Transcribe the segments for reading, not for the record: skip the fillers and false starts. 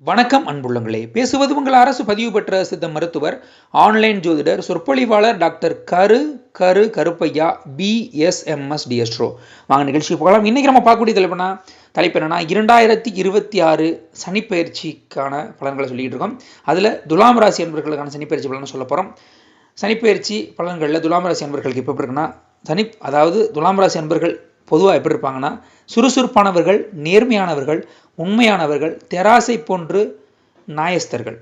வணக்கம் அன்புள்ளங்களே. பேசுவது உங்கள் அரசு பதிவு பெற்ற சித்த மருத்துவர், ஆன்லைன் ஜோதிடர், சொற்பொழிவாளர் டாக்டர் கருப்பையா BSMS டிஎஸ்ட்ரோ. வாங்க நிகழ்ச்சிக்கு போகலாம். இன்னைக்கு நம்ம பார்க்கக்கூடிய தலைப்பு என்னன்னா 2026 சனிப்பெயர்ச்சிக்கான பலன்களை சொல்லிட்டு இருக்கோம். அதில் துலாம் ராசி அன்பர்களுக்கான சனிப்பெயர்ச்சி பலன் சொல்ல போகிறோம். சனிப்பெயர்ச்சி பலன்களில் துலாம் ராசி அன்பர்களுக்கு எப்போ இருக்குன்னா அதாவது துலாம் ராசி அன்பர்கள் பொதுவாக எப்படி இருப்பாங்கன்னா, சுறுசுறுப்பானவர்கள், நேர்மையானவர்கள், உண்மையானவர்கள், தெராசை போன்று நாயஸ்தர்கள்.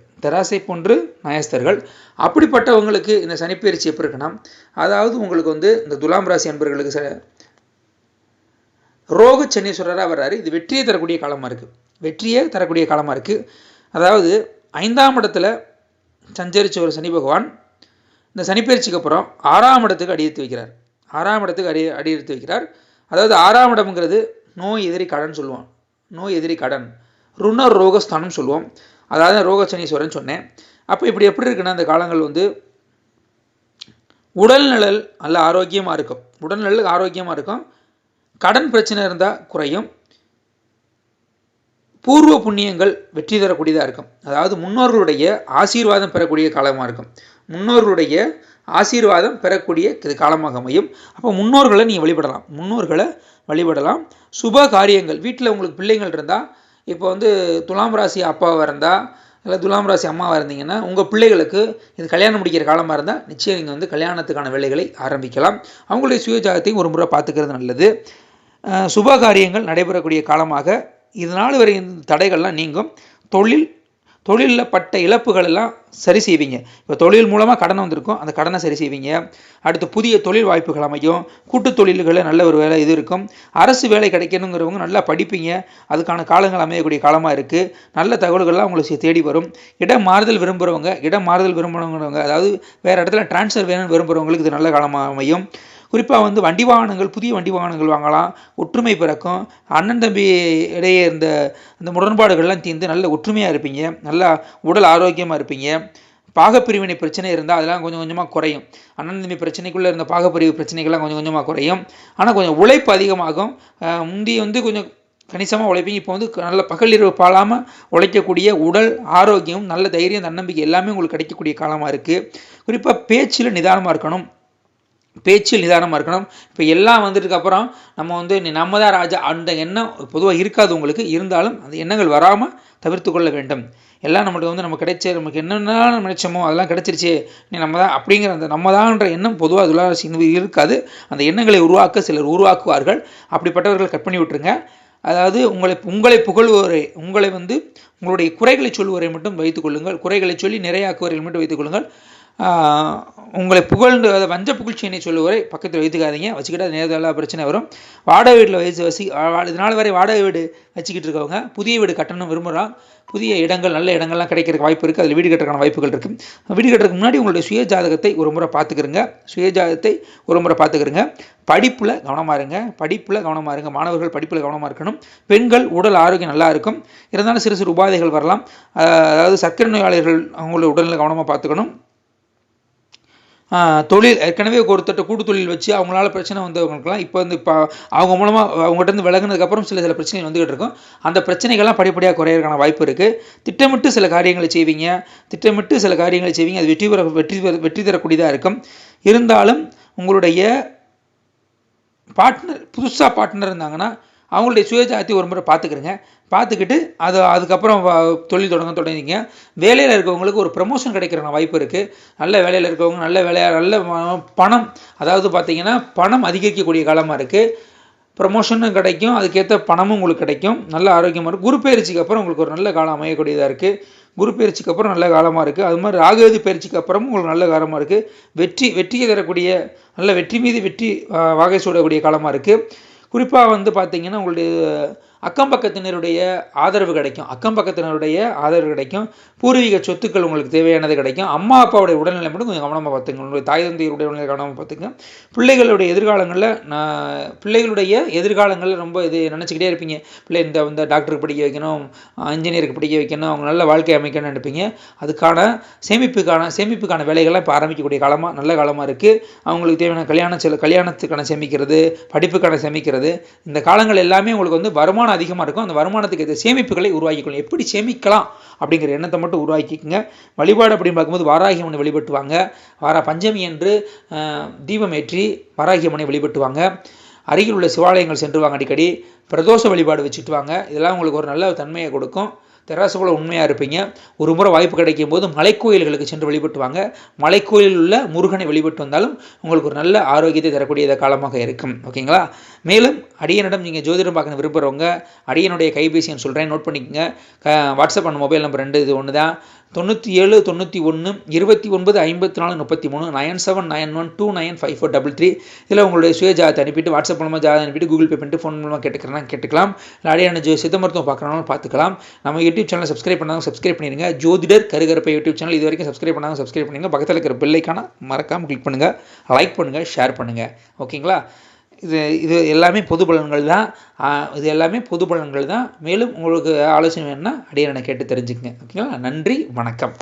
அப்படிப்பட்டவங்களுக்கு இந்த சனிப்பெயர்ச்சி எப்படி இருக்குன்னா, அதாவது உங்களுக்கு இந்த துலாம் ராசி அன்பர்களுக்கு ரோக சனீஸ்வரராக வர்றாரு. இது வெற்றியை தரக்கூடிய காலமாக இருக்குது. அதாவது 5ஆம் இடத்துல சஞ்சரித்த ஒரு சனி பகவான் இந்த சனிப்பெயர்ச்சிக்கு அப்புறம் 6ஆம் இடத்துக்கு அடியெடுத்து வைக்கிறார். அதாவது 6ஆம் இடம்ங்கிறது நோய் எதிரி கடன், ருண ரோகஸ்தானம் சொல்லுவோம். அதாவது ரோக சனீஸ்வரன் சொன்னேன். அப்போ இப்படி எப்படி இருக்குன்னா, இந்த காலங்கள் உடல்நலல் நல்ல ஆரோக்கியமாக இருக்கும். கடன் பிரச்சனை இருந்தால் குறையும். பூர்வ புண்ணியங்கள் வெற்றி தரக்கூடியதாக இருக்கும். அதாவது முன்னோர்களுடைய ஆசீர்வாதம் பெறக்கூடிய காலமாக இருக்கும். காலமாக அமையும். அப்போ முன்னோர்களை நீங்கள் வழிபடலாம். சுப காரியங்கள் வீட்டில் உங்களுக்கு பிள்ளைங்கள் இருந்தால், இப்போ துலாம் ராசி அப்பாவாக இருந்தால் இல்லை துலாம் ராசி அம்மாவாக இருந்தீங்கன்னா, உங்கள் பிள்ளைகளுக்கு இது கல்யாணம் முடிக்கிற காலமாக இருந்தால் நிச்சயம் நீங்கள் கல்யாணத்துக்கான வேலைகளை ஆரம்பிக்கலாம். அவங்களுடைய சுயஜாதத்தையும் ஒரு முறை பார்த்துக்கிறது நல்லது. சுப காரியங்கள் நடைபெறக்கூடிய காலமாக இதனால் வரை தடைகள்லாம் நீங்கும். தொழிலில் பட்ட இழப்புகள் எல்லாம் சரி செய்வீங்க. இப்போ தொழில் மூலமாக கடன் வந்திருக்கும், அந்த கடனை சரி செய்வீங்க. அடுத்து புதிய தொழில் வாய்ப்புகள் அமையும். கூட்டு தொழில்களில் நல்ல ஒரு வேலை இது இருக்கும். அரசு வேலை கிடைக்கணுங்கிறவங்க நல்லா படிப்பீங்க. அதுக்கான காலங்கள் அமையக்கூடிய காலமாக இருக்குது. நல்ல தகவல்கள்லாம் உங்களுக்கு தேடி வரும். இடம் மாறுதல் விரும்புகிறவங்க, அதாவது வேறு இடத்துல டிரான்ஸ்ஃபர் வேணும்னு விரும்புகிறவங்களுக்கு இது நல்ல காலமாக அமையும். குறிப்பாக புதிய வண்டி வாகனங்கள் வாங்கலாம். ஒற்றுமை பிறக்கும். அண்ணன் தம்பி இடையே இருந்த அந்த முரண்பாடுகள்லாம் தீர்ந்து நல்ல ஒற்றுமையாக இருப்பீங்க. நல்லா உடல் ஆரோக்கியமாக இருப்பீங்க. பாகப்பிரிவினை பிரச்சனை இருந்தால் அதெல்லாம் கொஞ்சம் கொஞ்சமாக குறையும். அண்ணன் தம்பி பிரச்சனைக்குள்ளே இருந்த பாகப்பிரிவு பிரச்சனைகள்லாம் கொஞ்சம் கொஞ்சமாக குறையும். ஆனால் கொஞ்சம் உழைப்பு அதிகமாகும். முந்தி கொஞ்சம் கணிசமாக உழைப்பீங்க. இப்போ நல்ல பகலிரவு பாழாமல் உழைக்கக்கூடிய உடல் ஆரோக்கியம், நல்ல தைரியம், தன்னம்பிக்கை எல்லாமே உங்களுக்கு கிடைக்கக்கூடிய காலமாக இருக்குது. குறிப்பாக பேச்சில் நிதானமாக இருக்கணும். இப்போ எல்லாம் வந்ததுக்கு அப்புறம் நம்ம தான் ராஜா அந்த எண்ணம் பொதுவாக இருக்காது உங்களுக்கு. இருந்தாலும் அந்த எண்ணங்கள் வராமல் தவிர்த்து கொள்ள வேண்டும். எல்லாம் நம்மளுக்கு நமக்கு என்னென்ன நினைச்சோமோ அதெல்லாம் கிடைச்சிருச்சு, நீ நம்ம தான் அப்படிங்கிற அந்த நம்ம தான்ன்ற எண்ணம் பொதுவாக துலாம் இருக்காது. அந்த எண்ணங்களை சிலர் உருவாக்குவார்கள். அப்படிப்பட்டவர்கள் கட் பண்ணி விட்டுருங்க. அதாவது உங்களை புகழ்வோரை, உங்களுடைய குறைகளை சொல்லுவரை மட்டும் வைத்துக்கொள்ளுங்கள். குறைகளை சொல்லி நிறையாக்குவரை மட்டும் வைத்துக்கொள்ளுங்கள். உங்களை புகழ்ந்து வஞ்ச புகழ்ச்சியினை சொல்லுவரை பக்கத்தில் வச்சுக்கிட்டா நேரத்தில் பிரச்சனை வரும். வாடகை வீட்டில் இதனால் வரை வாடகை வீடு வச்சுக்கிட்டு இருக்கவங்க புதிய வீடு கட்டணும் விரும்புகிறான். புதிய இடங்கள், நல்ல இடங்கள்லாம் கிடைக்கிறதுக்கு வாய்ப்பு இருக்குது. அதில் வீடு கட்டுறதுக்கான வாய்ப்புகள் இருக்குது. வீடு கட்டுறதுக்கு முன்னாடி உங்களுடைய சுயஜாதகத்தை ஒரு முறை பார்த்துக்கிறங்க. படிப்பில் கவனமாக இருங்க. மாணவர்கள் படிப்பில் கவனமாக இருக்கணும். பெண்கள் உடல் ஆரோக்கியம் நல்லா இருக்கும். இருந்தாலும் சிறு சிறு உபாதைகள் வரலாம். அதாவது சர்க்கரை நோயாளிகள் அவங்களுடைய உடல்நிலை கவனமாக பார்த்துக்கணும். தொழில் ஏற்கனவே ஒருத்தட்ட கூட்டு தொழில் வச்சு அவங்களால பிரச்சனை வந்தவங்களுக்குலாம் இப்போ அவங்க மூலமாக அவங்ககிட்ட விலகினதுக்கப்புறம் சில பிரச்சனைகள் வந்துகிட்டு இருக்கும். அந்த பிரச்சனைகள்லாம் படிப்படியாக குறையிறதுக்கான வாய்ப்பு இருக்குது. திட்டமிட்டு சில காரியங்களை செய்வீங்க. அது வெற்றி தரக்கூடியதாக இருக்கும். இருந்தாலும் உங்களுடைய புதுசாக பார்ட்னர் இருந்தாங்கன்னா அவங்களுடைய சுயஜாதத்தை ஒரு முறை பார்த்துக்கிட்டு அதுக்கப்புறம் தொழில் தொடங்கிங்க. வேலையில் இருக்கவங்களுக்கு ஒரு ப்ரமோஷன் கிடைக்கிற வாய்ப்பு இருக்குது. நல்ல வேலையில் இருக்கவங்க நல்ல பணம், அதாவது பார்த்தீங்கன்னா பணம் அதிகரிக்கக்கூடிய காலமாக இருக்குது. ப்ரமோஷனும் கிடைக்கும், அதுக்கேற்ற பணமும் உங்களுக்கு கிடைக்கும். நல்ல ஆரோக்கியமாக இருக்கும். குரு பயிற்சிக்கு அப்புறம் உங்களுக்கு ஒரு நல்ல காலம் அமையக்கூடியதாக இருக்குது. குரு பயிற்சிக்கு அப்புறம் நல்ல காலமாக இருக்குது. அது மாதிரி ராகுகேது பயிற்சிக்கு அப்புறமும் உங்களுக்கு நல்ல காலமாக இருக்குது. வெற்றியை தரக்கூடிய நல்ல வெற்றி மீது வெற்றி வாகை சூடக்கூடிய காலமாக இருக்குது. குறிப்பாக பார்த்தீங்கன்னா உங்களுடைய அக்கம் பக்கத்தினருடைய ஆதரவு கிடைக்கும். பூர்வீக சொத்துக்கள் உங்களுக்கு தேவையானது கிடைக்கும். அம்மா அப்பாவுடைய உடல்நிலை மட்டும் கொஞ்சம் கவனமாக பார்த்துங்க. உங்களுடைய தாய் தந்தையுடைய உடல்நிலை கவனமாக பார்த்துங்க. பிள்ளைகளுடைய எதிர்காலங்களில் ரொம்ப இது நினச்சிக்கிட்டே இருப்பீங்க. பிள்ளை இந்த டாக்டருக்கு படிக்க வைக்கணும், இன்ஜினியருக்கு படிக்க வைக்கணும், அவங்க நல்ல வாழ்க்கை அமைக்கணும்னு நினைப்பீங்க. அதுக்கான சேமிப்புக்கான வேலைகள்லாம் இப்போ ஆரம்பிக்கக்கூடிய நல்ல காலமாக இருக்குது. அவங்களுக்கு தேவையான கல்யாணத்துக்கான சேமிக்கிறது, படிப்புக்கான சேமிக்கிறது, இந்த காலங்கள் எல்லாமே உங்களுக்கு வருமானம் வருமானம் அதிகமாக இருக்கும். அந்த வருமானத்துக்கு ஏற்ற சேமிப்புகளை உருவாக்கிக்கணும். எப்படி சேமிக்கலாம் அப்படிங்கிற எண்ணத்தை மட்டும் உருவாக்கிக்கோங்க. வழிபாடு அப்படின்னு பார்க்கும்போது வாராகி அம்மனை வழிபட்டுவாங்க. பஞ்சமி என்று தீபம் ஏற்றி வாராகி அம்மனை வழிபட்டுவாங்க. அருகில் உள்ள சிவாலயங்கள் சென்று வாங்க. அடிக்கடி பிரதோஷ வழிபாடு வச்சுட்டு வாங்க. இதெல்லாம் உங்களுக்கு ஒரு நல்ல தன்மையை கொடுக்கும். தெராசு போல உண்மையாக இருப்பீங்க. ஒரு முறை வாய்ப்பு கிடைக்கும் போது மலைக்கோயில்களுக்கு சென்று வழிபட்டு வாங்க. மலைக்கோயிலில் உள்ள முருகனை வழிபட்டு வந்தாலும் உங்களுக்கு ஒரு நல்ல ஆரோக்கியத்தை தரக்கூடிய காலமாக இருக்கும். ஓகேங்களா? மேலும் அடியனிடம் நீங்கள் ஜோதிடம் பார்க்க விரும்புகிறவங்க அடியனுடைய கைபேசி எண் சொல்கிறேன், நோட் பண்ணிக்கோங்க. வாட்ஸ்அப் பண்ண மொபைல் நம்பர் 2 இது ஒன்று தான். 97 91 29 54 33 9791295433. இதில் உங்களுடைய சுய ஜாதத்தை அனுப்பிட்டு வாட்ஸ்அப் மூலமாக ஜாதகம் அனுப்பிட்டு கூகுள் பே பண்ணிட்டு ஃபோன் மூலமாக கேட்டுக்கலாம். அடியான சித்த மருத்துவம் பார்க்குறவங்களும் பார்த்துக்கலாம். நம்ம யூடியூப் சேனல் சப்ஸ்கிரைப் பண்ணாங்க சப்ஸ்கிரைப் பண்ணிடுங்க. ஜோதிடர் கருகரப்பை யூடியூப் சேனல் இது வரைக்கும் சப்ஸ்கிரைப் பண்ணாங்க சப்ஸ்கிரைப் பண்ணுங்கள். பக்கத்தில் இருக்கிற பெல்லைக்கான மறக்காமல் கிளிக் பண்ணுங்கள், லைக் பண்ணுங்கள், ஷேர் பண்ணுங்கள். ஓகேங்களா? இது எல்லாமே பொது பலன்கள் தான். மேலும் உங்களுக்கு ஆலோசனை வேணும்னா அடியனை கேட்டு தெரிஞ்சுக்கங்க. ஓகேங்களா? நன்றி, வணக்கம்.